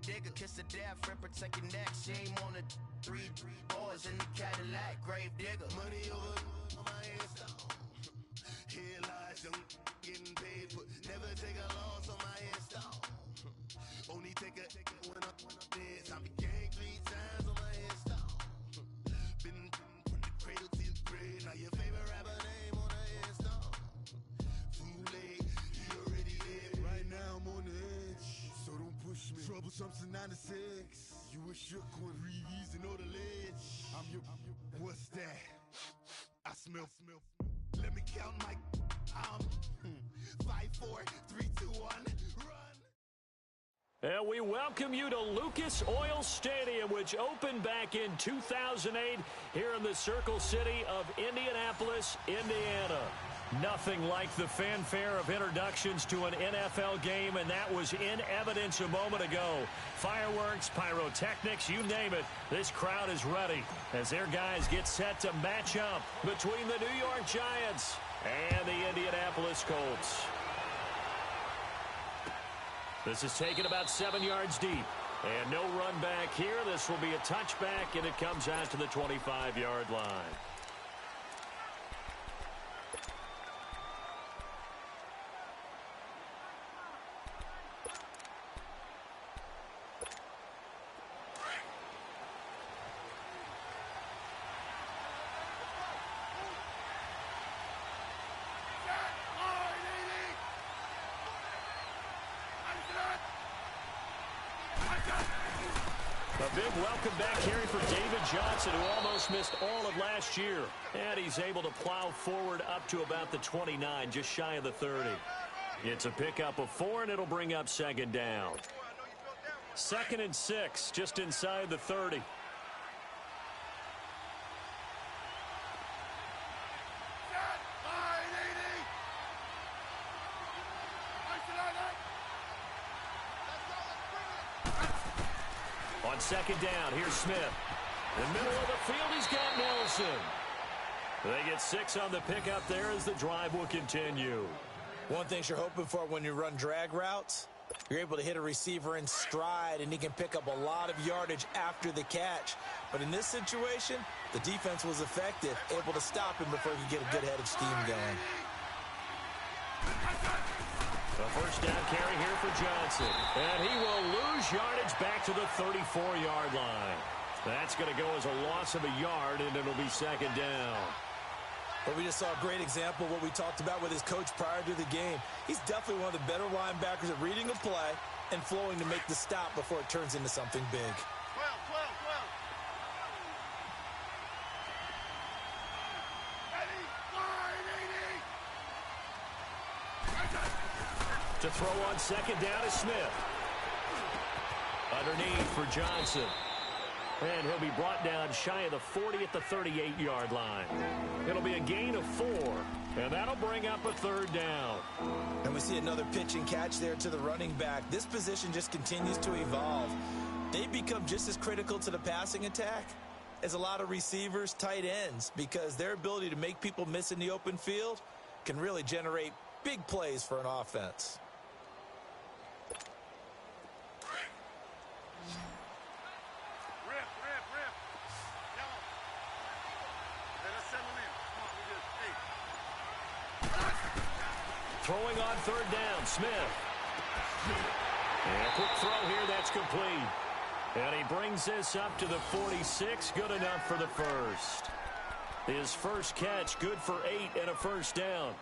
digger, kiss the death, friend, protect your neck. Shame on the three boys in the Cadillac, grave digger. Money over on my headstone. Here lies young, getting paid, but never take a loss on my headstone. Only take a when I'm dead. Time to gang 3 times on my headstone. Been from the cradle to the grave. Now your favorite rapper name on the headstone. Too late, he already dead. Right now I'm on the edge, so don't push me. Troublesome to 96. You were shook when Reeves and know the ledge. I'm your. What's that? I smell. Let me count my. 5, 4, 3, 2, 1, run. And we welcome you to Lucas Oil Stadium, which opened back in 2008 here in the Circle City of Indianapolis, Indiana. Nothing like the fanfare of introductions to an NFL game, and that was in evidence a moment ago. Fireworks, pyrotechnics, you name it. This crowd is ready as their guys get set to match up between the New York Giants and the Indianapolis Colts. This is taken about 7 yards deep. And no run back here. This will be a touchback, and it comes out to the 25-yard line. A big welcome back here for David Johnson, who almost missed all of last year. And he's able to plow forward up to about the 29, just shy of the 30. It's a pickup of 4, and it'll bring up second down. 2nd and 6, just inside the 30. On second down, here's Smith. In the middle of the field, he's got Nelson. They get 6 on the pickup there as the drive will continue. One thing you're hoping for when you run drag routes, you're able to hit a receiver in stride, and he can pick up a lot of yardage after the catch. But in this situation, the defense was effective, able to stop him before he could get a good head of steam going. A first down carry here for Johnson. And he will lose yardage back to the 34-yard line. That's going to go as a loss of a yard, and it'll be second down. But we just saw a great example of what we talked about with his coach prior to the game. He's definitely one of the better linebackers at reading a play and flowing to make the stop before it turns into something big. 12. To throw on second down is Smith. Underneath for Johnson. And he'll be brought down shy of the 40 at the 38-yard line. It'll be a gain of 4, and that'll bring up a third down. And we see another pitch and catch there to the running back. This position just continues to evolve. They become just as critical to the passing attack as a lot of receivers, tight ends, because their ability to make people miss in the open field can really generate big plays for an offense. Throwing on third down, Smith. And a quick throw here, that's complete. And he brings this up to the 46, good enough for the first. His first catch, good for 8 and a first down.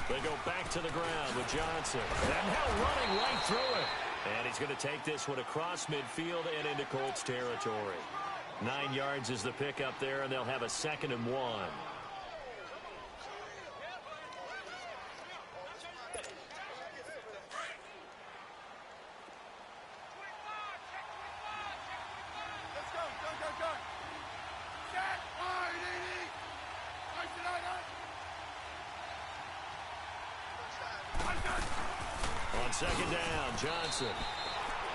They go back to the ground with Johnson. And now running right through it. And he's going to take this one across midfield and into Colts territory. 9 yards is the pickup there, and they'll have a 2nd and 1. On second down, Johnson.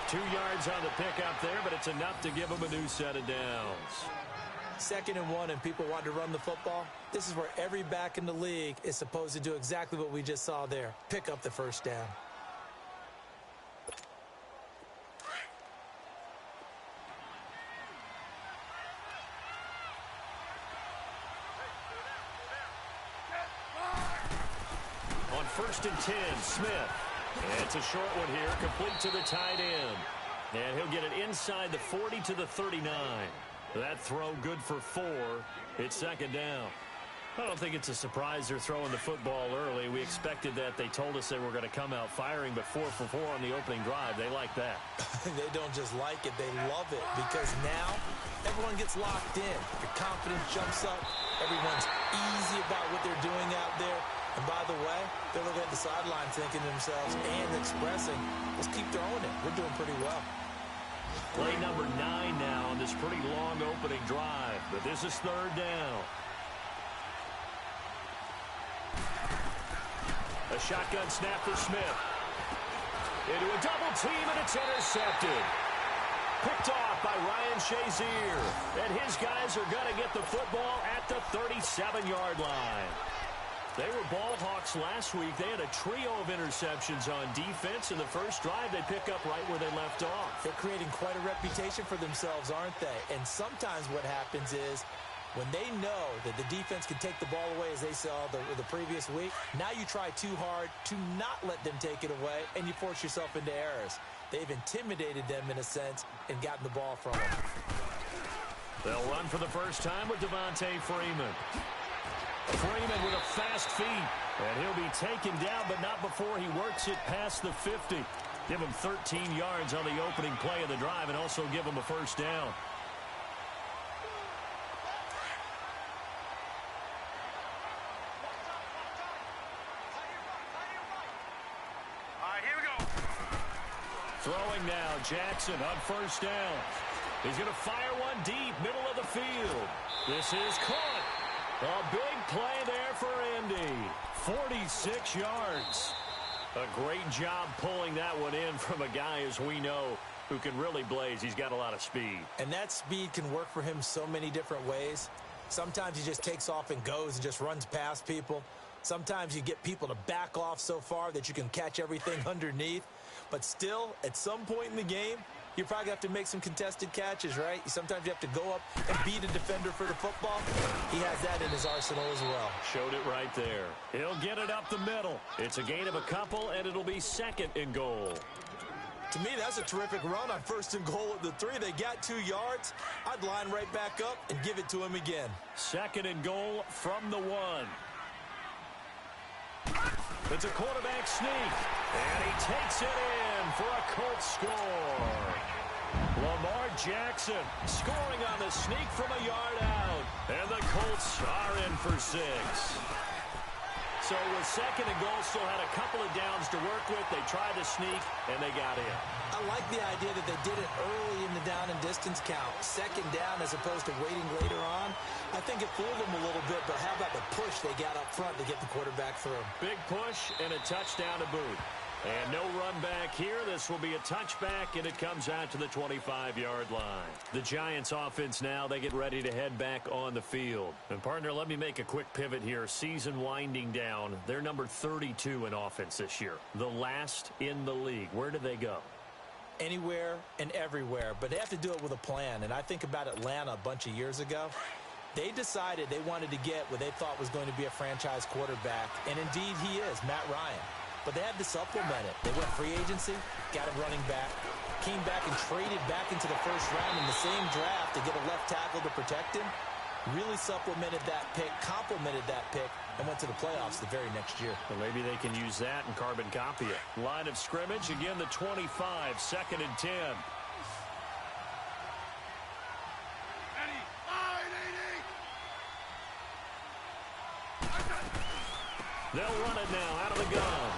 2 yards on the pickup there, but it's enough to give him a new set of downs. 2nd and 1 and people want to run the football. This is where every back in the league is supposed to do exactly what we just saw there. Pick up the first down. On 1st and 10, Smith. And it's a short one here, complete to the tight end. And he'll get it inside the 40 to the 39. That throw good for 4. It's 2nd down. I don't think it's a surprise they're throwing the football early. We expected that. They told us they were going to come out firing, but 4 for 4 on the opening drive. They like that. They don't just like it, they love it, because now everyone gets locked in. The confidence jumps up. Everyone's easy about what they're doing out there. And by the way, they're looking at the sideline thinking to themselves and expressing, let's keep throwing it. We're doing pretty well. Play number 9 now on this pretty long opening drive, but this is 3rd down. A shotgun snap for Smith. Into a double team, and it's intercepted. Picked off by Ryan Shazier. And his guys are going to get the football at the 37-yard line. They were ball hawks last week. They had a trio of interceptions on defense. In the first drive, they pick up right where they left off. They're creating quite a reputation for themselves, aren't they? And sometimes what happens is when they know that the defense can take the ball away, as they saw the previous week, now you try too hard to not let them take it away, and you force yourself into errors. They've intimidated them in a sense and gotten the ball from them. They'll run for the first time with Devontae Freeman. Freeman with a fast feet, and he'll be taken down, but not before he works it past the 50. Give him 13 yards on the opening play of the drive and also give him a first down. All right, here we go. Throwing now, Jackson on first down. He's going to fire one deep, middle of the field. This is caught. A big play there for Indy. 46 yards. A great job pulling that one in from a guy, as we know, who can really blaze. He's got a lot of speed. And that speed can work for him so many different ways. Sometimes he just takes off and goes and just runs past people. Sometimes you get people to back off so far that you can catch everything underneath. But still, at some point in the game, you probably have to make some contested catches, right? Sometimes you have to go up and beat a defender for the football. He has that in his arsenal as well. Showed it right there. He'll get it up the middle. It's a gain of a couple, and it'll be 2nd and goal. To me, that's a terrific run on 1st and goal at the 3. They got 2 yards. I'd line right back up and give it to him again. 2nd and goal from the 1. It's a quarterback sneak, and he takes it in for a Colts score. Lamar Jackson scoring on the sneak from a yard out, and the Colts are in for 6. So with 2nd and goal, still had a couple of downs to work with. They tried to sneak, and they got in. I like the idea that they did it early in the down and distance count. 2nd down as opposed to waiting later on. I think it fooled them a little bit, but how about the push they got up front to get the quarterback through? Big push and a touchdown to boot. And no run back here. This will be a touchback, and it comes out to the 25-yard line. The Giants offense now, they get ready to head back on the field. And, partner, let me make a quick pivot here. Season winding down. They're number 32 in offense this year. The last in the league. Where do they go? Anywhere and everywhere, but they have to do it with a plan. And I think about Atlanta a bunch of years ago. They decided they wanted to get what they thought was going to be a franchise quarterback, and indeed he is, Matt Ryan. But they had to supplement it. They went free agency, got him running back, came back and traded back into the first round in the same draft to get a left tackle to protect him. Really supplemented that pick, complemented that pick, and went to the playoffs the very next year. Well, maybe they can use that and carbon copy it. Line of scrimmage, again the 25, 2nd and 10. They'll run it now out of the gun.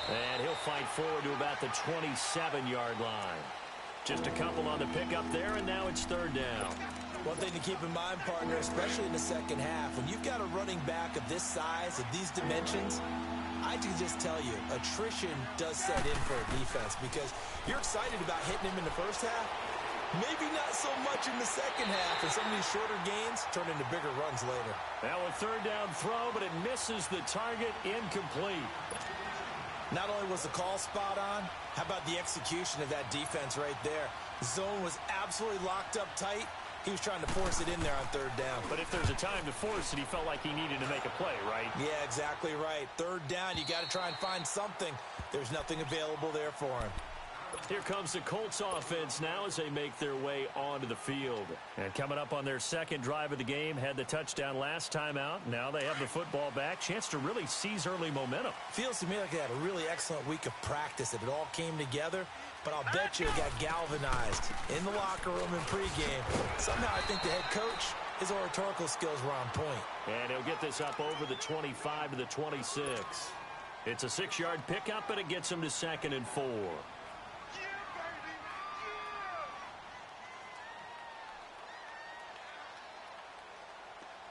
And he'll fight forward to about the 27-yard line. Just a couple on the pickup there, and now it's 3rd down. One thing to keep in mind, partner, especially in the second half, when you've got a running back of this size, of these dimensions, I can just tell you, attrition does set in for a defense because you're excited about hitting him in the first half. Maybe not so much in the second half, and some of these shorter gains turn into bigger runs later. Now a third down throw, but it misses the target, incomplete. Not only was the call spot on, how about the execution of that defense right there? The zone was absolutely locked up tight. He was trying to force it in there on third down. But if there's a time to force it, he felt like he needed to make a play, right? Yeah, exactly right. Third down, you got to try and find something. There's nothing available there for him. Here comes the Colts offense now as they make their way onto the field. And coming up on their second drive of the game, had the touchdown last time out. Now they have the football back. Chance to really seize early momentum. Feels to me like they had a really excellent week of practice. It all came together. But I'll bet you it got galvanized in the locker room in pregame. Somehow I think the head coach, his oratorical skills were on point. And he'll get this up over the 25 to the 26. It's a 6-yard pickup, and it gets him to 2nd and 4.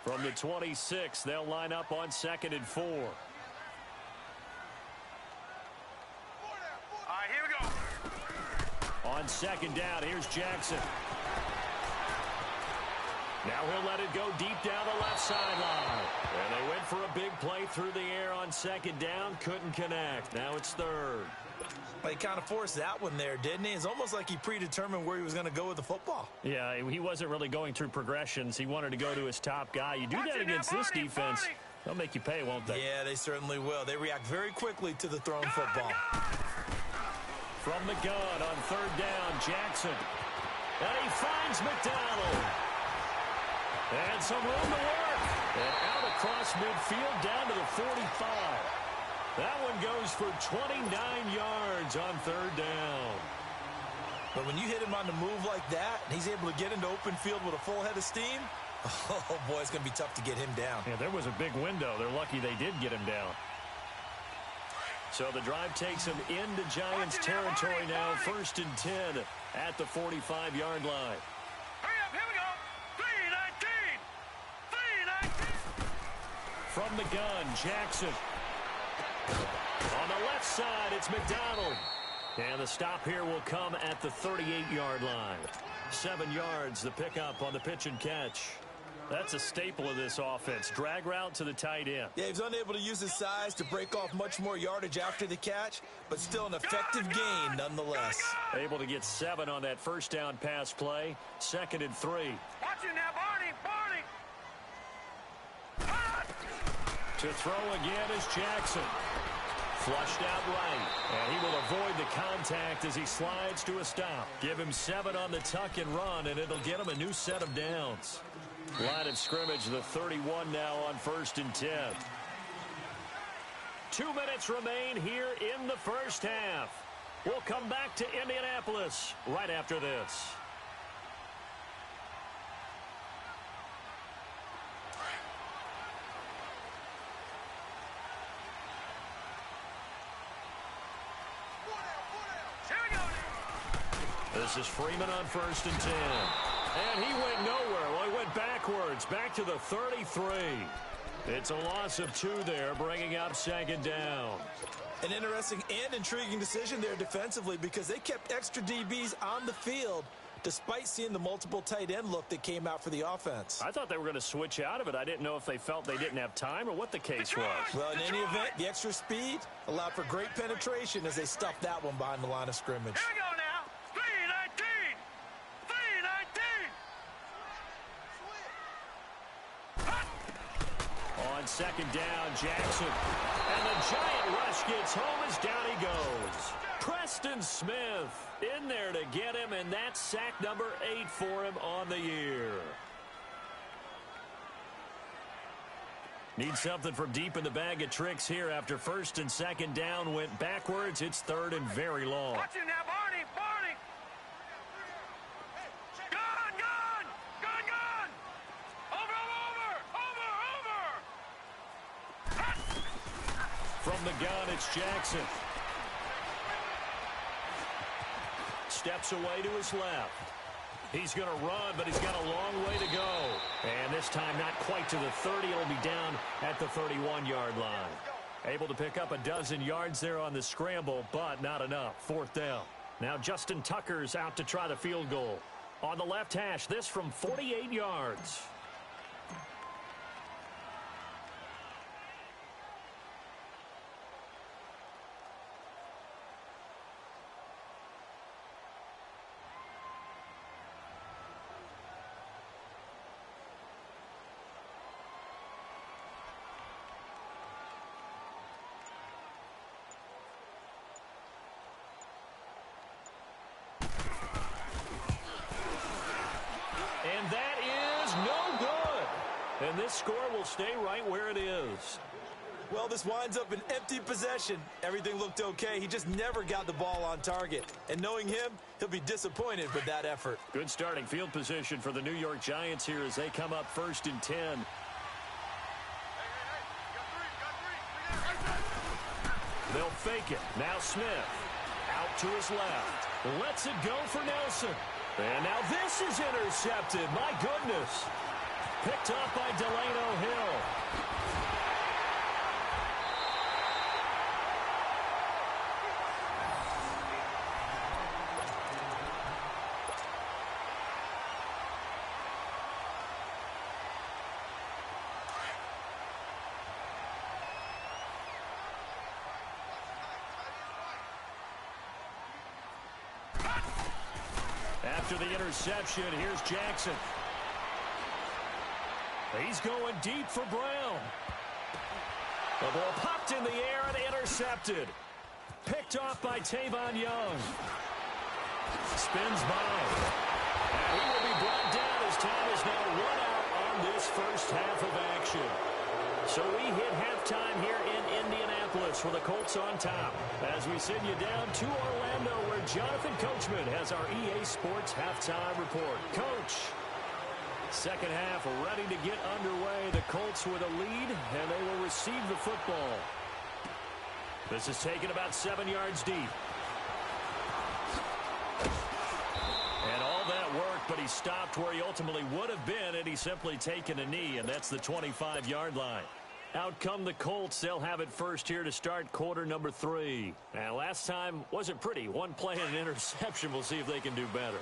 From the 26, they'll line up on 2nd and 4. All right, here we go. On 2nd down, here's Jackson. Now he'll let it go deep down the left sideline. And they went for a big play through the air on 2nd down. Couldn't connect. Now it's 3rd. Well, he kind of forced that one there, didn't he? It's almost like he predetermined where he was going to go with the football. Yeah, he wasn't really going through progressions. He wanted to go to his top guy. You do that against this defense, they'll make you pay, won't they? Yeah, they certainly will. They react very quickly to the thrown football. From the gun on 3rd down, Jackson. And he finds McDonald. And some room to work. And out across midfield down to the 45. That one goes for 29 yards on 3rd down. But when you hit him on the move like that, and he's able to get into open field with a full head of steam, oh, boy, it's going to be tough to get him down. Yeah, there was a big window. They're lucky they did get him down. So the drive takes him into Giants territory now. 1st and 10 at the 45-yard line. Hurry up, here we go. 3-19. 3-19. From the gun, Jackson. On the left side, it's McDonald. And the stop here will come at the 38-yard line. 7 yards, the pickup on the pitch and catch. That's a staple of this offense. Drag route to the tight end. Yeah, he's unable to use his size to break off much more yardage after the catch, but still an effective gain nonetheless. Able to get 7 on that first down pass play. 2nd and 3. Watch it now, Barney. To throw again is Jackson. Flushed out right. And he will avoid the contact as he slides to a stop. Give him 7 on the tuck and run, and it'll get him a new set of downs. Line of scrimmage, the 31 now on 1st and 10. 2 minutes remain here in the first half. We'll come back to Indianapolis right after this. This is Freeman on 1st and 10. And he went nowhere. Well, he went backwards, back to the 33. It's a loss of 2 there, bringing up 2nd down. An interesting and intriguing decision there defensively because they kept extra DBs on the field despite seeing the multiple tight end look that came out for the offense. I thought they were going to switch out of it. I didn't know if they felt they didn't have time or what the case was. Well, in any event, the extra speed allowed for great penetration as they stuffed that one behind the line of scrimmage. Here we go now. 3-19. On 2nd down, Jackson. And the giant rush gets home as down he goes. Preston Smith in there to get him, and that's sack number 8 for him on the year. Need something from deep in the bag of tricks here after 1st and 2nd down went backwards. It's 3rd and very long. Watch it now, Barney. Gun. Over. From the gun, it's Jackson. Steps away to his left. He's going to run, but he's got a long way to go. And this time not quite to the 30. It'll be down at the 31-yard line. Able to pick up a dozen yards there on the scramble, but not enough. Fourth down. Now Justin Tucker's out to try the field goal. On the left hash, this from 48 yards. And that is no good. And this score will stay right where it is. Well, this winds up an empty possession. Everything looked okay. He just never got the ball on target. And knowing him, he'll be disappointed with that effort. Good starting field position for the New York Giants here as they come up 1st and 10. They'll fake it. Now Smith. Out to his left. Lets it go for Nelson. And now this is intercepted. My goodness. Picked up by Delano Hill. After the interception, here's Jackson. He's going deep for Brown. The ball popped in the air and intercepted. Picked off by Tavon Young. Spins by. And he will be brought down as time is now run out on this first half of action. So we hit halftime here in Indianapolis with the Colts on top. As we send you down to Orlando where Jonathan Coachman has our EA Sports halftime report. Coach, second half ready to get underway. The Colts with a lead, and they will receive the football. This is taken about 7 yards deep. And all that work, but he stopped where he ultimately would have been, and he's simply taken a knee, and that's the 25-yard line. Out come the Colts. They'll have it first here to start quarter number 3. And last time wasn't pretty. One play and an interception. We'll see if they can do better.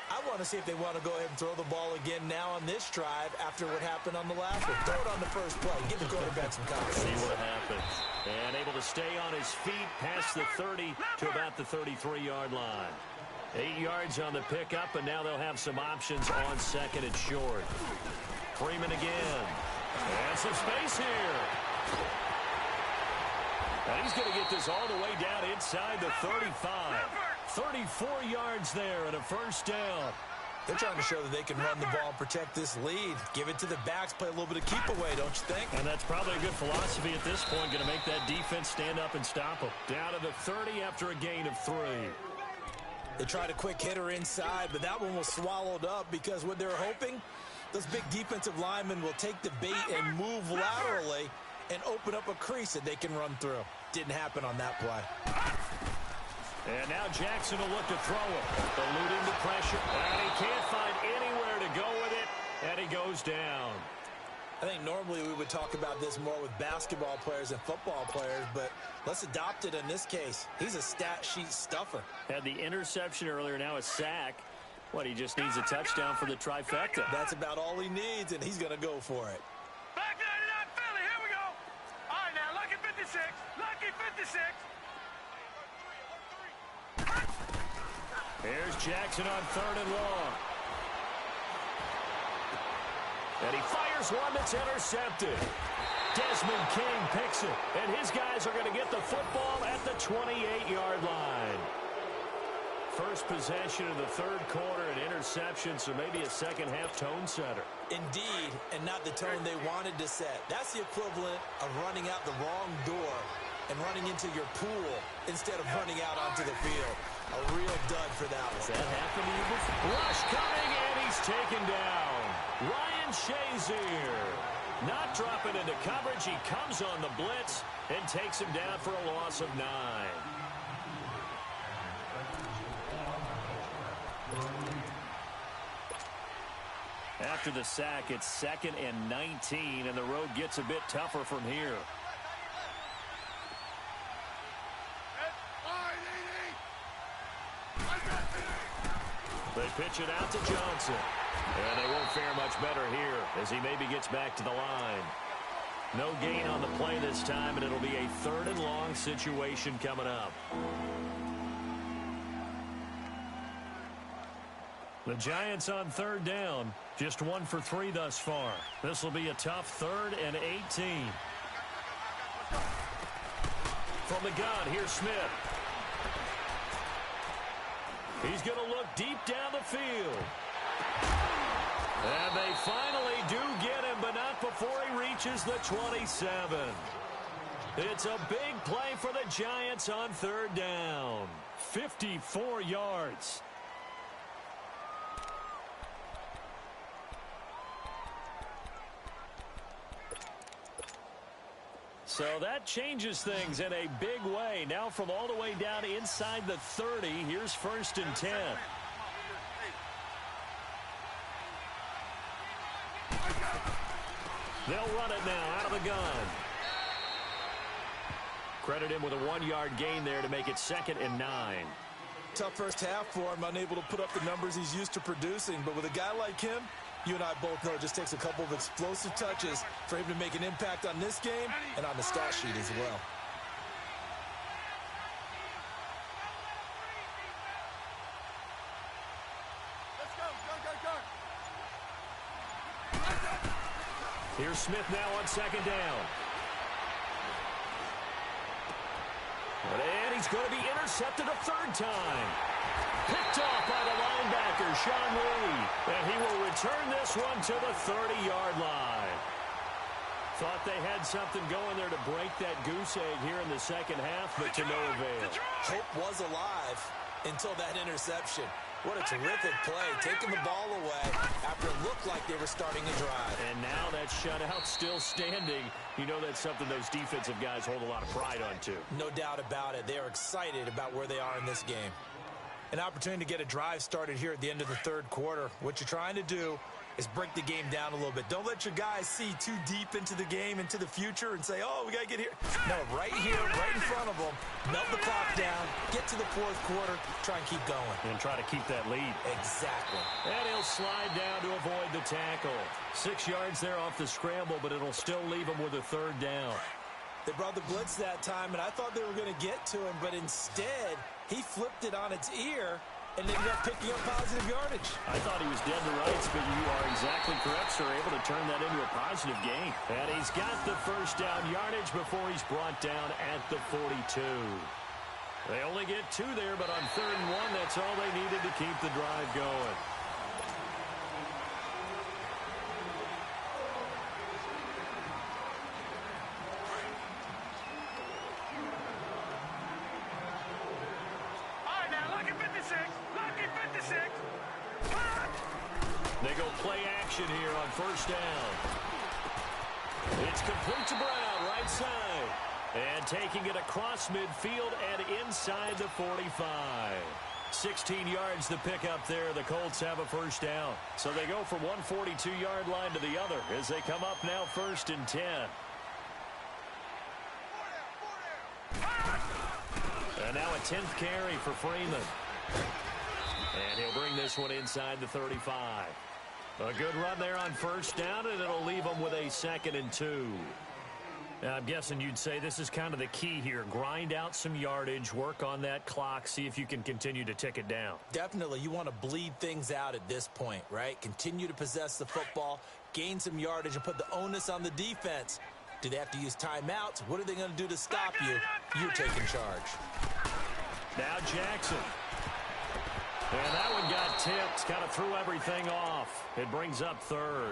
I want to see if they want to go ahead and throw the ball again now on this drive after what happened on the last one. Throw it on the first play. Give the quarterback some confidence. See what happens. And able to stay on his feet past the 30 to about the 33-yard line. 8 yards on the pickup, and now they'll have some options on second and short. Freeman again. And some space here. And he's going to get this all the way down inside the 35. 34 yards there and a first down. They're trying to show that they can run the ball and protect this lead. Give it to the backs, play a little bit of keep away, don't you think? And that's probably a good philosophy at this point. Going to make that defense stand up and stop them. Down to the 30 after a gain of 3. They tried a quick hitter inside, but that one was swallowed up because what they're hoping, those big defensive linemen will take the bait and move laterally and open up a crease that they can run through. Didn't happen on that play. And now Jackson will look to throw it. Eluding the pressure. And he can't find anywhere to go with it. And he goes down. I think normally we would talk about this more with basketball players and football players, but let's adopt it in this case. He's a stat sheet stuffer. Had the interception earlier, now a sack. What, he just needs a touchdown for the trifecta. That's about all he needs, and he's going to go for it. Back 99 Philly, here we go. All right, now, lucky 56. Lucky 56. Here's Jackson on 3rd and long. And he fires one that's intercepted. Desmond King picks it. And his guys are going to get the football at the 28-yard line. First possession of the third quarter, an interception, so maybe a second-half tone setter. Indeed, and not the tone they wanted to set. That's the equivalent of running out the wrong door and running into your pool instead of running out onto the field. A real dud for that one. Does that happen to you before? Rush coming, and he's taken down. Ryan Shazier not dropping into coverage. He comes on the blitz and takes him down for a loss of 9. After the sack, it's 2nd and 19, and the road gets a bit tougher from here. Pitch it out to Johnson. And they won't fare much better here as he maybe gets back to the line. No gain on the play this time, and it'll be a 3rd and long situation coming up. The Giants on 3rd down. Just 1 for 3 thus far. This will be a tough 3rd and 18. From the gun, here's Smith. He's going to look deep down the field. And they finally do get him, but not before he reaches the 27. It's a big play for the Giants on 3rd down. 54 yards. So that changes things in a big way. Now from all the way down inside the 30, here's 1st and 10. They'll run it now out of the gun. Credit him with a 1-yard gain there to make it 2nd and 9. Tough first half for him, unable to put up the numbers he's used to producing. But with a guy like him, you and I both know it just takes a couple of explosive touches for him to make an impact on this game and on the stat sheet as well. Here's Smith now on 2nd down. And he's going to be intercepted a 3rd time. Picked off by the linebacker, Sean Lee. And he will return this one to the 30-yard line. Thought they had something going there to break that goose egg here in the second half, but to no avail. Hope was alive until that interception. What a terrific play, taking the ball away after it looked like they were starting a drive. And now that shutout still standing. You know that's something those defensive guys hold a lot of pride on, too. No doubt about it. They are excited about where they are in this game. An opportunity to get a drive started here at the end of the 3rd quarter. What you're trying to do is break the game down a little bit. Don't let your guys see too deep into the game, into the future, and say, oh, we got to get here. No, right here, right in front of them. Melt the clock down, get to the 4th quarter, try and keep going. And try to keep that lead. Exactly. And he'll slide down to avoid the tackle. 6 yards there off the scramble, but it'll still leave him with a 3rd down. They brought the blitz that time, and I thought they were going to get to him, but instead, he flipped it on its ear and ended up picking up positive yardage. I thought he was dead to rights, but you are exactly correct, sir. Able to turn that into a positive gain. And he's got the 1st down yardage before he's brought down at the 42. They only get 2 there, but on 3rd and 1, that's all they needed to keep the drive going. They go play action here on 1st down. It's complete to Brown, right side. And taking it across midfield and inside the 45. 16 yards to pick up there. The Colts have a 1st down. So they go from one 42-yard line to the other as they come up now 1st and 10. And now a 10th carry for Freeman. And he'll bring this one inside the 35. A good run there on 1st down, and it'll leave them with a 2nd and 2. Now, I'm guessing you'd say this is kind of the key here. Grind out some yardage, work on that clock, see if you can continue to tick it down. Definitely. You want to bleed things out at this point, right? Continue to possess the football, gain some yardage, and put the onus on the defense. Do they have to use timeouts? What are they going to do to stop you? You're taking charge. Now Jackson. And that one got tipped, kind of threw everything off. It brings up 3rd.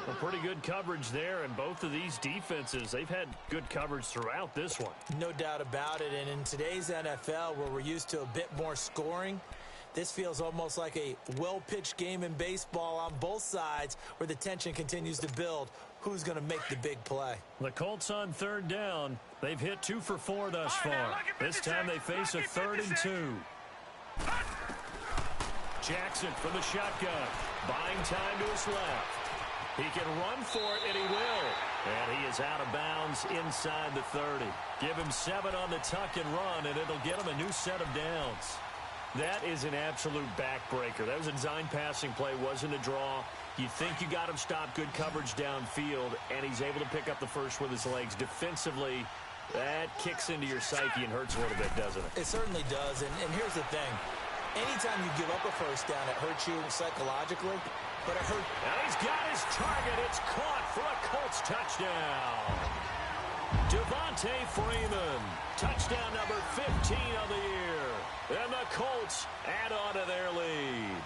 A pretty good coverage there, and both of these defenses, they've had good coverage throughout this one. No doubt about it, and in today's NFL, where we're used to a bit more scoring, this feels almost like a well-pitched game in baseball on both sides, where the tension continues to build. Who's going to make the big play? The Colts on 3rd down. They've hit 2 for 4 thus far. This time they face a 3rd and 2. Jackson from the shotgun, buying time to his left. He can run for it, and he will. And he is out of bounds inside the 30. Give him 7 on the tuck and run, and it'll get him a new set of downs. That is an absolute backbreaker. That was a design passing play, wasn't a draw. You think you got him stopped, good coverage downfield, and he's able to pick up the first with his legs. Defensively, that kicks into your psyche and hurts a little bit, doesn't it? It certainly does, and here's the thing. Anytime you give up a first down, it hurts you psychologically, but it hurts. Now he's got his target. It's caught for a Colts touchdown. Devontae Freeman, touchdown number 15 of the year. And the Colts add on to their lead.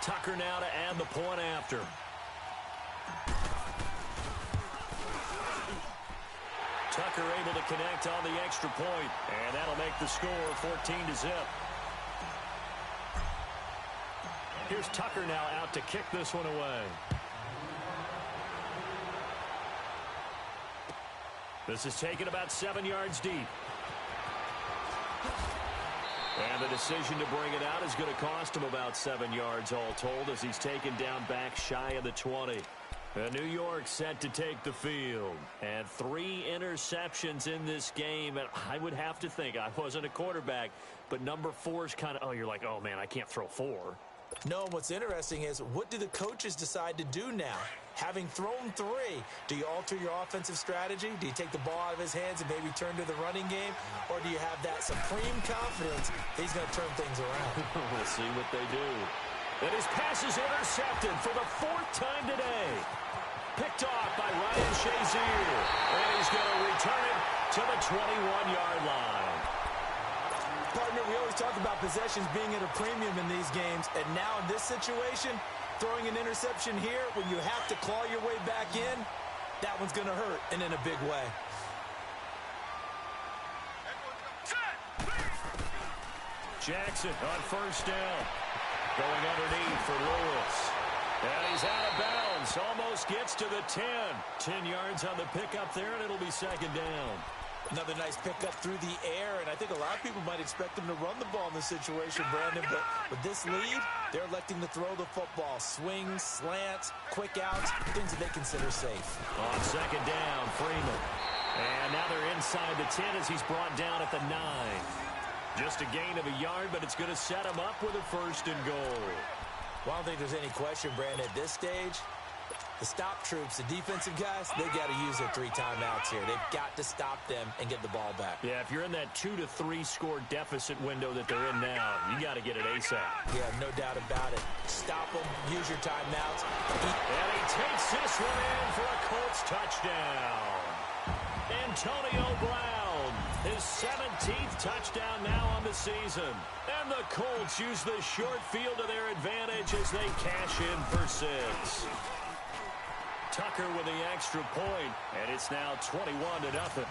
Tucker now to add the point after. Tucker able to connect on the extra point, and that'll make the score 14-0. Here's Tucker now out to kick this one away. This is taken about 7 yards deep. And the decision to bring it out is going to cost him about 7 yards all told as he's taken down back shy of the 20. New York set to take the field. And 3 interceptions in this game. And I would have to think, I wasn't a quarterback, but number 4 is kind of, you're like, oh, man, I can't throw 4. No, what's interesting is what do the coaches decide to do now? Having thrown 3, do you alter your offensive strategy? Do you take the ball out of his hands and maybe turn to the running game? Or do you have that supreme confidence he's going to turn things around? We'll see what they do. And his pass is intercepted for the 4th time today. Picked off by Ryan Shazier. And he's going to return it to the 21-yard line. Partner, we always talk about possessions being at a premium in these games. And now in this situation, throwing an interception here when you have to claw your way back in, that one's going to hurt, and in a big way. Jackson on first down. Going underneath for Lewis. And he's out of bounds. Almost gets to the 10. 10 yards on the pickup there, and it'll be second down. Another nice pickup through the air, and I think a lot of people might expect them to run the ball in this situation, Brandon, but with this lead, they're electing to throw the football. Swings, slants, quick outs, things that they consider safe. On second down, Freeman. And now they're inside the 10 as he's brought down at the 9. Just a gain of a yard, but it's going to set him up with a 1st and goal. Well, I don't think there's any question, Brandon, at this stage, the stop troops, the defensive guys, they've got to use their 3 timeouts here. They've got to stop them and get the ball back. Yeah, if you're in that 2 to 3 score deficit window that they're in now, you got to get it ASAP. Yeah, no doubt about it. Stop them, use your timeouts. And he takes this one in for a Colts touchdown. Antonio Brown, his 17th touchdown now on the season. And the Colts use the short field to their advantage as they cash in for 6. Tucker with the extra point, and it's now 21-0.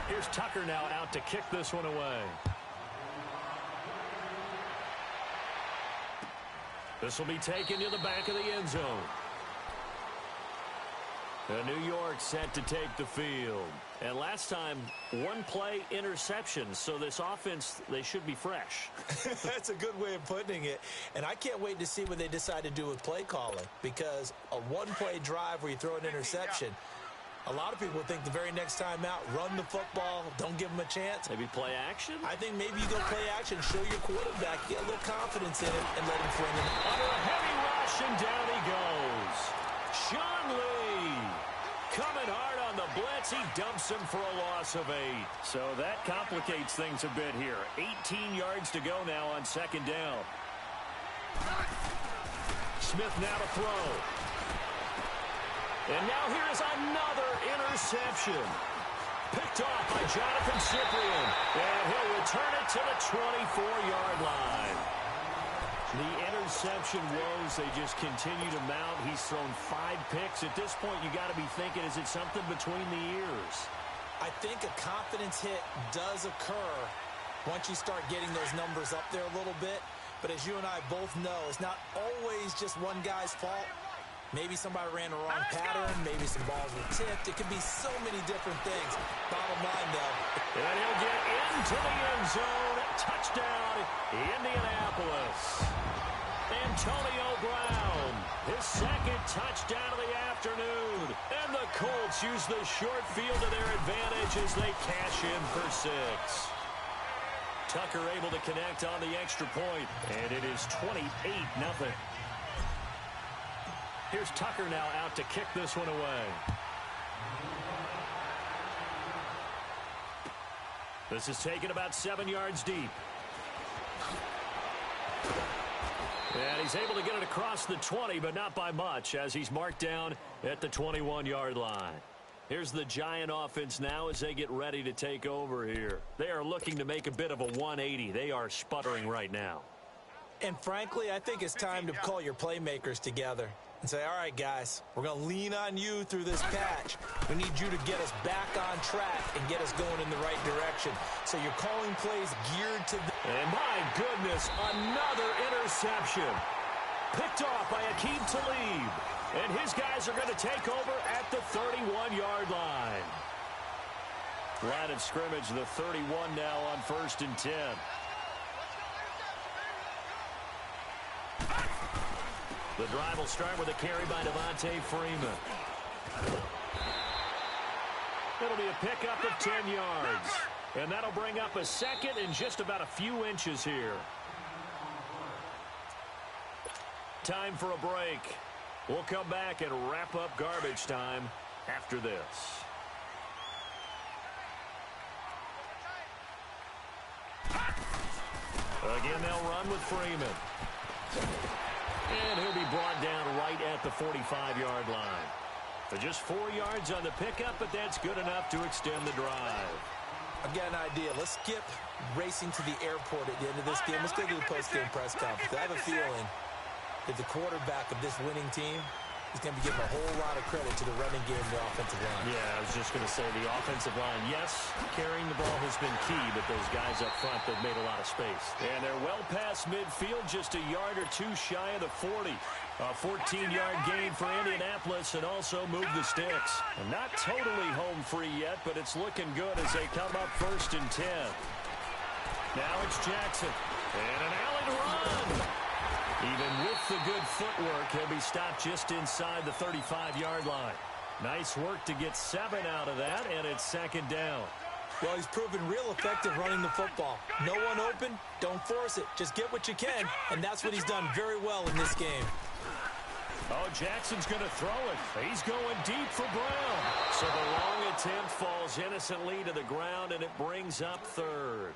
Here's Tucker now out to kick this one away. This will be taken to the back of the end zone. New York set to take the field. And last time, 1 play interception. So this offense, they should be fresh. That's a good way of putting it. And I can't wait to see what they decide to do with play calling. Because a 1-play drive where you throw an interception, a lot of people think the very next time out, run the football, don't give them a chance. Maybe play action? I think maybe you go play action, show your quarterback, get a little confidence in him, and let him fling it. Under a heavy rush, and down he goes. Sean Lee coming hard on the blitz. He dumps him for a loss of 8. So that complicates things a bit here. 18 yards to go now on second down. Smith now to throw. And now here is another interception. Picked off by Jonathan Cyprien. And he'll return it to the 24-yard line. The interception woes, they just continue to mount. He's thrown 5 picks. At this point, you got to be thinking, is it something between the ears? I think a confidence hit does occur once you start getting those numbers up there a little bit. But as you and I both know, it's not always just one guy's fault. Maybe somebody ran the wrong pattern. Maybe some balls were tipped. It could be so many different things. Bottom line, though. And he'll get into the end zone. Touchdown, Indianapolis. Antonio Brown, his second touchdown of the afternoon. And the Colts use the short field to their advantage as they cash in for 6. Tucker able to connect on the extra point, and it is 28-0. Here's Tucker now out to kick this one away. This is taken about 7 yards deep. And he's able to get it across the 20, but not by much, as he's marked down at the 21-yard line. Here's the Giant offense now as they get ready to take over here. They are looking to make a bit of a 180. They are sputtering right now. And frankly, I think it's time to call your playmakers together and say, all right, guys, we're going to lean on you through this patch. We need you to get us back on track and get us going in the right direction. So you're calling plays geared to... And my goodness, another interception. Picked off by Aqib Talib. And his guys are going to take over at the 31-yard line. Line of scrimmage, the 31 now on 1st and 10. The drive will start with a carry by Devontae Freeman. It'll be a pickup of 10 yards. And that'll bring up a second and just about a few inches here. Time for a break. We'll come back and wrap up garbage time after this. Again, they'll run with Freeman. And he'll be brought down right at the 45-yard line. So just 4 yards on the pickup, but that's good enough to extend the drive. I've got an idea. Let's skip racing to the airport at the end of this game. Let's go to the post-game press conference. I have a feeling that the quarterback of this winning team is going to be giving a whole lot of credit to the running game and the offensive line. Yeah, I was just going to say the offensive line, yes, carrying the ball has been key, but those guys up front, they've made a lot of space. And they're well past midfield, just a yard or two shy of the 40. A 14-yard gain for Indianapolis and also move the sticks. And not totally home free yet, but it's looking good as they come up 1st and 10. Now it's Jackson. And an alley to run. Even with the good footwork, he'll be stopped just inside the 35-yard line. Nice work to get 7 out of that, and it's 2nd down. Well, he's proven real effective running the football. No one open, don't force it. Just get what you can, and that's what he's done very well in this game. Oh, Jackson's going to throw it. He's going deep for Brown. So the long attempt falls innocently to the ground, and it brings up 3rd.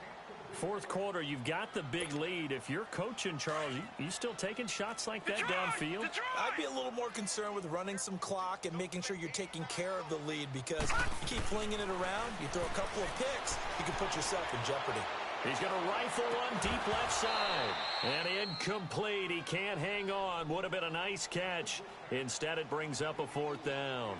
4th quarter, you've got the big lead. If you're coaching, Charles, you still taking shots like that downfield? I'd be a little more concerned with running some clock and making sure you're taking care of the lead, because you keep flinging it around, you throw a couple of picks, you can put yourself in jeopardy. He's going to rifle one deep left side. And incomplete. He can't hang on. Would have been a nice catch. Instead, it brings up a 4th down.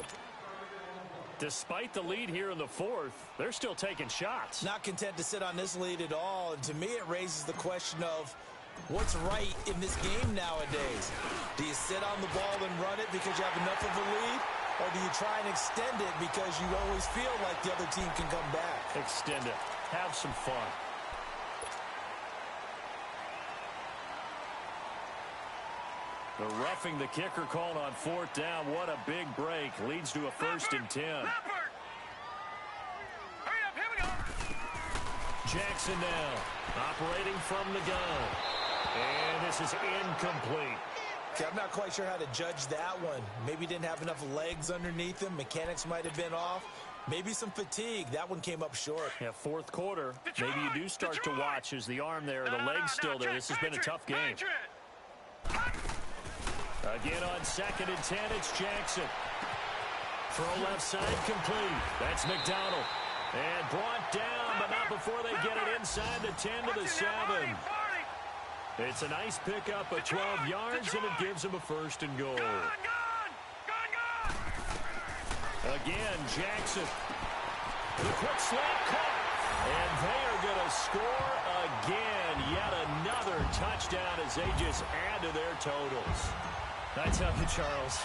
Despite the lead here in the 4th, they're still taking shots. Not content to sit on this lead at all. And to me, it raises the question of what's right in this game nowadays. Do you sit on the ball and run it because you have enough of a lead? Or do you try and extend it because you always feel like the other team can come back? Extend it. Have some fun. The roughing the kicker called on 4th down. What a big break. Leads to a 1st and 10. Hurry up, here we go. Jackson now operating from the gun. And this is incomplete. Okay, I'm not quite sure how to judge that one. Maybe didn't have enough legs underneath him. Mechanics might have been off. Maybe some fatigue. That one came up short. Yeah, 4th quarter. Maybe you do start to watch as the arm there, the leg's still there. This has been a tough game. Again on 2nd and 10, it's Jackson. Throw left side complete. That's McDonald. And brought down, but not before they get it inside the 10 to the 7. It's a nice pickup of 12 yards, and it gives them a 1st and goal. Again, Jackson. The quick slant caught. And they are going to score again. Yet another touchdown as they just add to their totals. I tell you, Charles,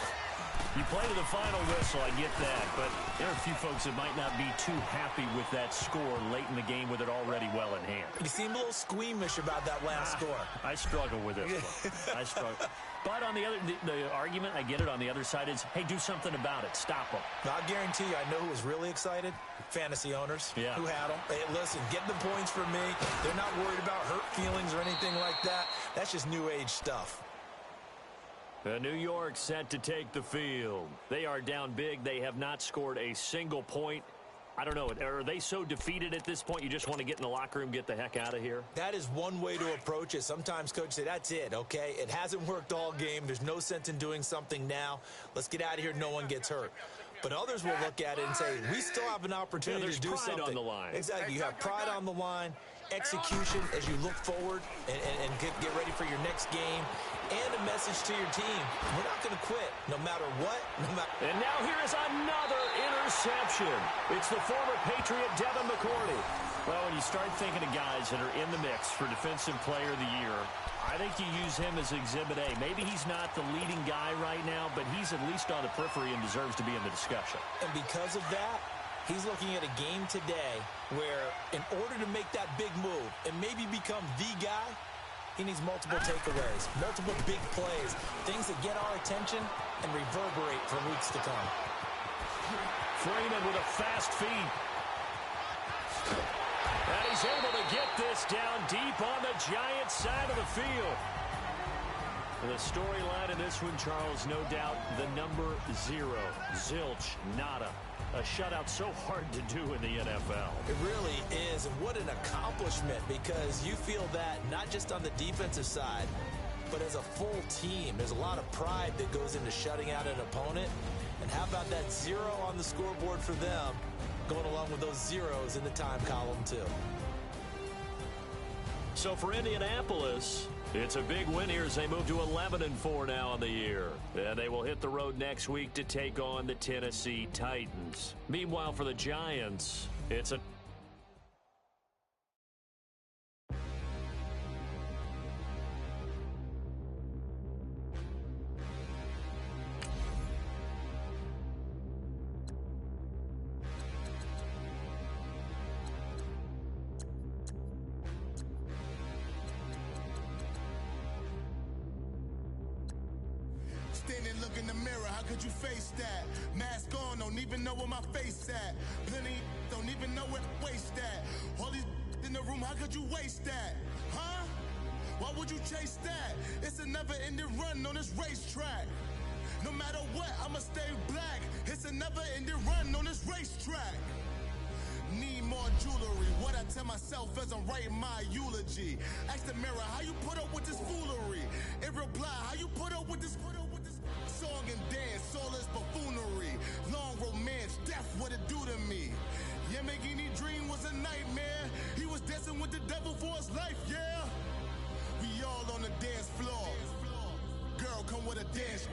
You play to the final whistle, I get that, but there are a few folks that might not be too happy with that score late in the game with it already well in hand. You seem a little squeamish about that last score. I struggle with this one. I struggle. But on the other, the argument, I get it, on the other side is, hey, do something about it. Stop them. Now, I guarantee you, I know who was really excited. Fantasy owners who had them. Hey, listen, get the points for me. They're not worried about hurt feelings or anything like that. That's just new age stuff. New York set to take the field. They are down big. They have not scored a single point. I don't know. Are they so defeated at this point you just want to get in the locker room, get the heck out of here? That is one way to approach it. Sometimes coaches say, that's it, okay? It hasn't worked all game. There's no sense in doing something now. Let's get out of here. No one gets hurt. But others will look at it and say, we still have an opportunity to do something. There's pride on the line. Exactly. You have pride on the line, execution as you look forward and get ready for your next game, and a message to your team. We're not going to quit no matter what. And now here is another interception. It's the former Patriot Devin McCourty. Well, when you start thinking of guys that are in the mix for Defensive Player of the Year, I think you use him as Exhibit A. Maybe he's not the leading guy right now, but he's at least on the periphery and deserves to be in the discussion. And because of that, he's looking at a game today where in order to make that big move and maybe become the guy, he needs multiple takeaways, multiple big plays, things that get our attention and reverberate for weeks to come. Freeman with a fast feed. And he's able to get this down deep on the Giants side of the field. And the storyline in this one, Charles, no doubt the number 0. Zilch, nada. A shutout so hard to do in the NFL. It really is, and what an accomplishment, because you feel that not just on the defensive side, but as a full team. There's a lot of pride that goes into shutting out an opponent. And how about that 0 on the scoreboard for them, going along with those zeros in the time column too. So for Indianapolis, it's a big win here as they move to 11-4 now on the year. And they will hit the road next week to take on the Tennessee Titans. Meanwhile, for the Giants, it's a Standing, look in the mirror, how could you face that? Mask on, don't even know where my face at. Plenty, don't even know where to waste that. All these in the room, how could you waste that? Huh? Why would you chase that? It's a never-ending run on this racetrack. No matter what, I'ma stay black. It's a never-ending run on this racetrack. Need more jewelry, what I tell myself as I'm writing my eulogy. Ask the mirror, how you put up with this foolery? In reply, how you put up with this song and dance, all this buffoonery. Long romance, death, what it do to me? Yamagini dream was a nightmare. He was dancing with the devil for his life, yeah. We all on the dance floor. Girl, come with a dance.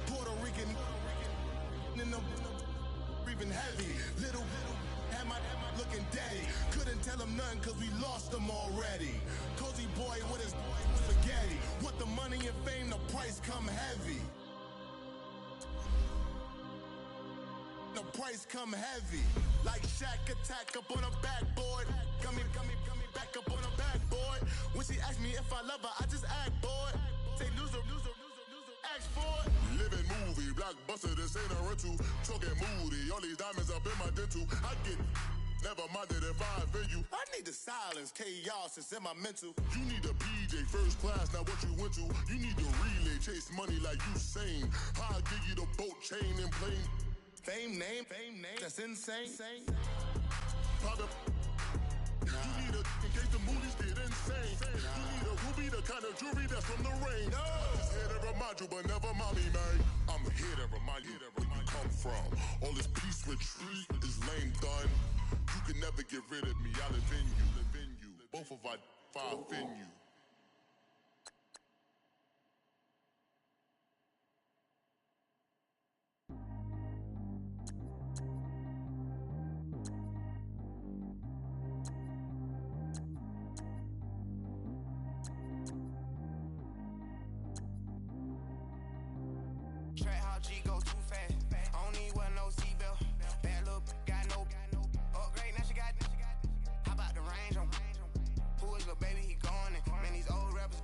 Puerto Rican in the breathing heavy. Little had my looking daddy. Couldn't tell him nothing cause we lost him already. Cozy boy with his spaghetti. What the money and fame, the price come heavy. The price come heavy. Like Shaq attack up on a backboard. Coming back up on a backboard. When she asked me if I love her, I just act bored. Say loser, ask for it. Living movie, blockbuster, this ain't a rental. Talking moody, all these diamonds up in my dental. I get never minded if I offend you. I need the silence, chaos is in my mental. You need a PJ first class, not what you went to. You need the relay, chase money like you sane. I'll give you the boat, chain, and plane. Fame name, that's insane. Private. You need a, in case the movies get insane. You need a ruby, the kind of jewelry that's from the rain. I'm just here to remind you, but never mind me, man. I'm here to remind you where you come from. All this peace retreat is lame done. You can never get rid of me, I live in you. Both of our five in you.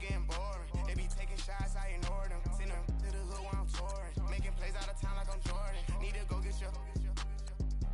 getting boring. They be taking shots, I ignore them. Send them to the hood while I'm touring. Making plays out of town like I'm Jordan. Need to go get your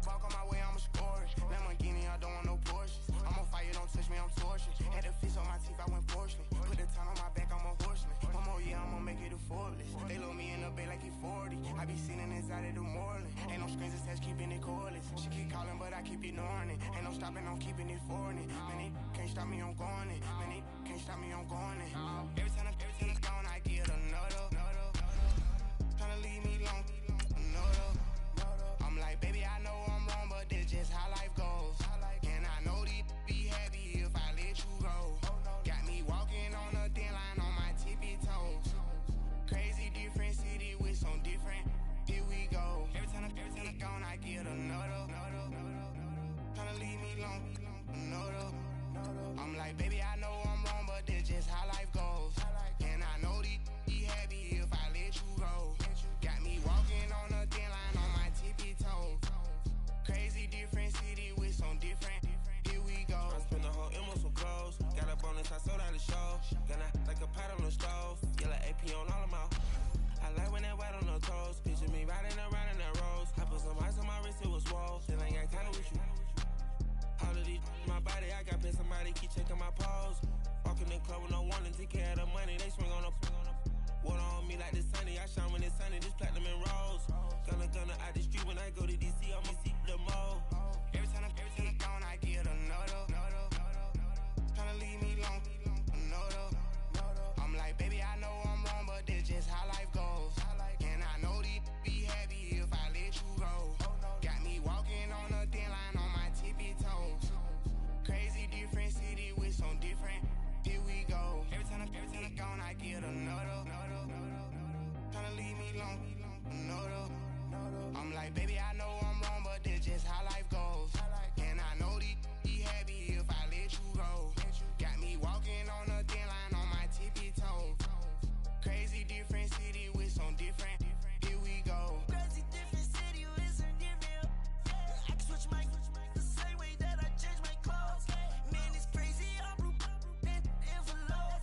walk on my way, I'ma score it. Lamborghini, I don't want no Porsches. I'm on fire, don't touch me, I'm torching. Had the fish on my teeth, I went porcelain. Put the time on my back, I'm a horseman. One more year, I'ma make it a Forbes. They load me in the bay like he 40. I be sitting inside of the Moreland. Ain't no strings attached, keeping it cordless. She keep calling, but I keep ignoring it. Ain't no stopping, I'm keeping it for it. Man, it can't stop me, I'm going it. Man, it can't stop me, I'm going it. Every time I'm gone, I get another. Tryna leave me alone, another. I'm like, baby, I know I'm wrong, but this just how life goes. And I know these be happy if I let you go. Got me walking on a thin line on my tippy toes. Crazy different city with some different. Here we go. Every time I'm gone, I get another. Tryna leave me alone, another. I'm like, baby, I know I'm wrong, but this just how life goes. And I know these be happy if I let you go. Got me walking on a thin line on my tippy toes. Crazy different city with some different. Here we go. I spent the whole M on some clothes. Got a bonus, I sold out the show. Gonna like a pot on the stove. Yellow AP on all of my. I like when that white on the toes. Picture me riding around in that rose. I put some ice on my wrist, it was swole. Still ain't got time with you. All of these, my body, I got paid somebody keep checking my pose. Walking in club with no warning, take care of the money. They swing on the. Water on me like the sunny. I shine when it's sunny. This platinum and rose. Gonna out the street when I go to DC. I'ma see the mall. Every time I'm gone, I get another. Tryna leave me alone, another. I'm like, baby, I know I'm wrong, but this just how life goes. And I know these be happy if I let you go. Got me walking on a thin line on my tippy toes. Crazy different city with some different. Here we go. Every time I'm gone, I get another. Tryna leave me alone, another. I'm like, baby, I know I'm wrong, but this just how life goes. And I know these be happy if I let you go. Got me walking on a thin line on my tippy toes. Crazy different city with some different. Here we go. Crazy different city with some different. I can switch my the same way that I change my clothes. Man, it's crazy. I'm blue and envelope.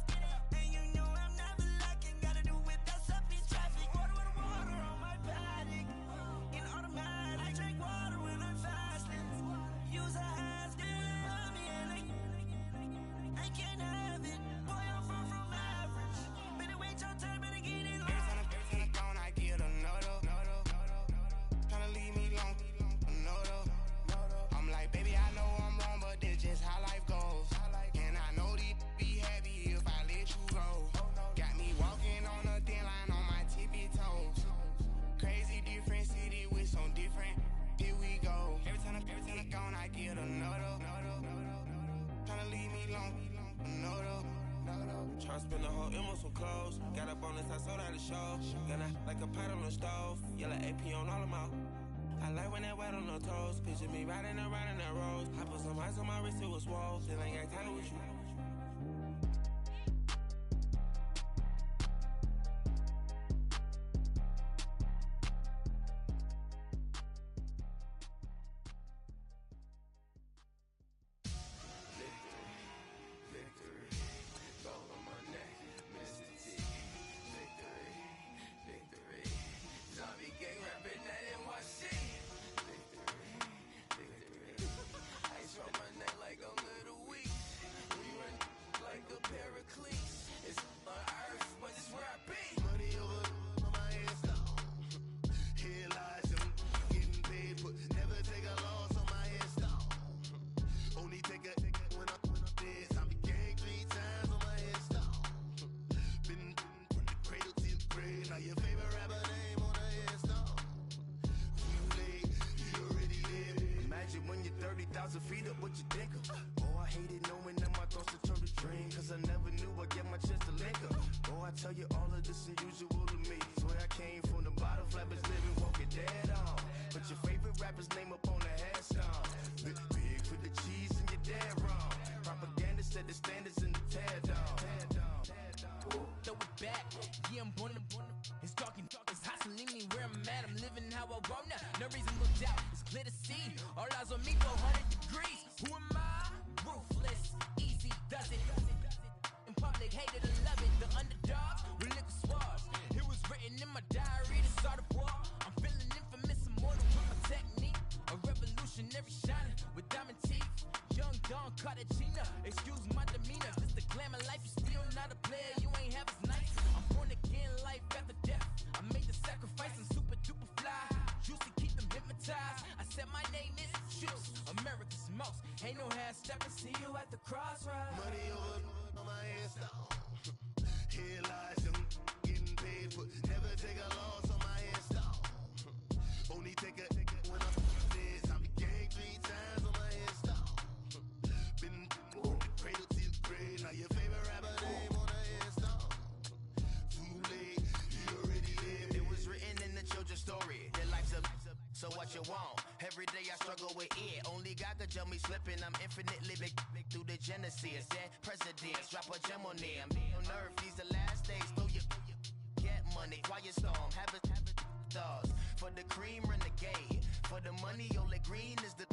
And you know I'm never lacking. Gotta do it, that's up in traffic. Water on my paddock. In automatic. I drink water when I'm fasting. Use a has on me and I can't have it. Boy, I'm far from average. Better wait your turn, better get in line. Every time I'm gone, I get another. Tryna leave me alone, another. I'm like, baby, I know I'm wrong, but this just how life goes. And I know these be happy if I let you go. Got me walking on a thin line on my tippy toes. Crazy different city with some different. Here we go. Every time I'm gone, I get another. Tryna leave me alone, another. Tryna spend the whole M on some clothes. Got a bonus, I sold out the show. Gonna like a pot on the stove. Yellow AP on all of my. I like when that white on the toes. Picture me riding around in that rose. I put some ice on my wrist, it was swole. Still ain't got time with you. Zombie gang rapping that NYC. Ice on my neck like a little weak. We run like a Pericles. It's on earth, but it's where I be. Money over on my headstone. Here lies them getting paid, but never take a loss on my headstone. Only take a when I'm dead. Zombie gang 3 times on my headstone. Been from the cradle to the grave. Now your favorite rapper name on the headstone. You late, you already live. Imagine when you're 30,000 feet up, what you think of? Oh, I hated knowing that my thoughts would turn to dream. Cause I never knew I'd get my chance to link up. Oh, I tell you all of this unusual to me. Swear I came from the bottom, flappers living, walking dead on. Put your favorite rapper's name up on the headstone. Big for the cheese and you're dead wrong. Propaganda set the standards in the tear down. Throw it back, yeah, I'm born. It's talking, it's hustling me where I'm at. I'm living how I want now. No reason to look out, it's clear to see. All eyes on me, 400 degrees. Who am I? Ruthless, easy, does it. In public, hated and love it. Don Cartagena. Excuse my demeanor. Just the glamour life. You still not a player. You ain't half as nice. I'm born again, life after death. I made the sacrifice and super duper fly. Used to keep them hypnotized. I said my name is Juice. America's most. Ain't no half stepping. See you at the crossroads. Money over on my headstone. Here lies young getting paid for. Never take a loss on my headstone. Only take a when I'm dead. I be gang 3 times on my headstone. Been on the cradle to the grave. Now your favorite rapper name on the headstone. Too late, he already lived. It was written in the children's story. Their life's a so what you want? Every day I struggle with it. Only God could tell me slipping. I'm infinitely big through the genesis. Dead presidents, drop a gem on them. On earth, these the last days. Throw you get money, quiet storm. Have a thoughts. For the cream, renegade. For the money, Ole Green is the